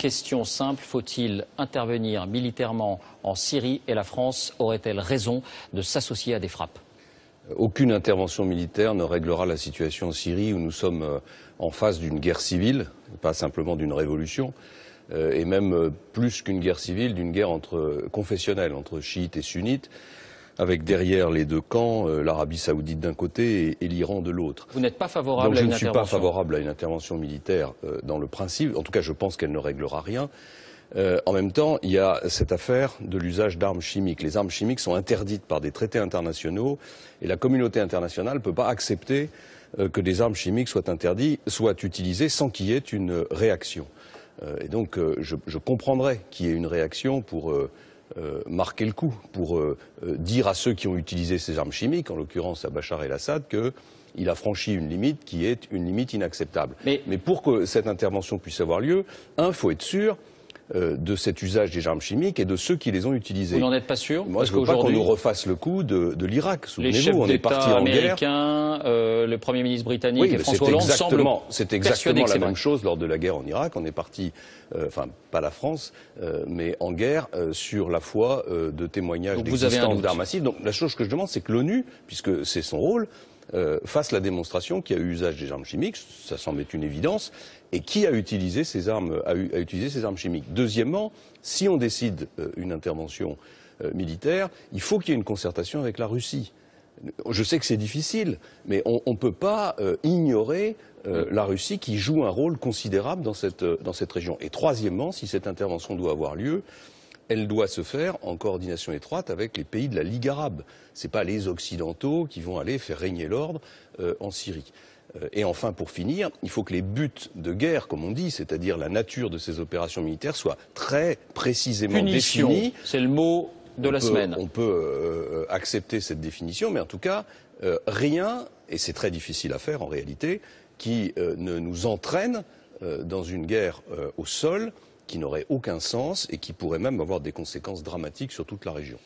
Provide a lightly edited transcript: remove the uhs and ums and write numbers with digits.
question simple, faut-il intervenir militairement en Syrie et la France aurait-elle raison de s'associer à des frappes? Aucune intervention militaire ne réglera la situation en Syrie où nous sommes en face d'une guerre civile, pas simplement d'une révolution, et même plus qu'une guerre civile, d'une guerre confessionnelle entre chiites et sunnites, avec derrière les deux camps, l'Arabie saoudite d'un côté et l'Iran de l'autre. Vous n'êtes pas favorable à une intervention? Je ne suis pas favorable à une intervention militaire dans le principe. En tout cas, je pense qu'elle ne réglera rien. En même temps, il y a cette affaire de l'usage d'armes chimiques. Les armes chimiques sont interdites par des traités internationaux et la communauté internationale ne peut pas accepter que des armes chimiques soient utilisées sans qu'il y ait une réaction. Et donc, je comprendrais qu'il y ait une réaction pour marquer le coup, pour dire à ceux qui ont utilisé ces armes chimiques, en l'occurrence à Bachar el-Assad, qu'il a franchi une limite qui est une limite inacceptable. Mais pour que cette intervention puisse avoir lieu, il faut être sûr de cet usage des armes chimiques et de ceux qui les ont utilisées. Vous n'en êtes pas sûr? Moi, je ne veux pas qu'on nous refasse le coup de l'Irak. Souvenez-vous, on est parti en guerre. Le Premier ministre britannique et François Hollande semblent c'est exactement la même chose lors de la guerre en Irak. On est parti, enfin pas la France, mais en guerre sur la foi de témoignages d'existence d'armes massives. Donc la chose que je demande, c'est que l'ONU, puisque c'est son rôle, fasse la démonstration qu'il y a eu usage des armes chimiques, ça semble être une évidence, et qui a utilisé ces armes, chimiques. Deuxièmement, si on décide une intervention militaire, il faut qu'il y ait une concertation avec la Russie. Je sais que c'est difficile, mais on ne peut pas ignorer la Russie qui joue un rôle considérable dans cette région. Et troisièmement, si cette intervention doit avoir lieu, elle doit se faire en coordination étroite avec les pays de la Ligue arabe. Ce n'est pas les Occidentaux qui vont aller faire régner l'ordre en Syrie. Et enfin, pour finir, il faut que les buts de guerre, comme on dit, c'est-à-dire la nature de ces opérations militaires, soient très précisément définis. C'est le mot de la semaine. On peut accepter cette définition, mais en tout cas, rien, et c'est très difficile à faire en réalité, qui ne nous entraîne dans une guerre au sol qui n'aurait aucun sens et qui pourrait même avoir des conséquences dramatiques sur toute la région.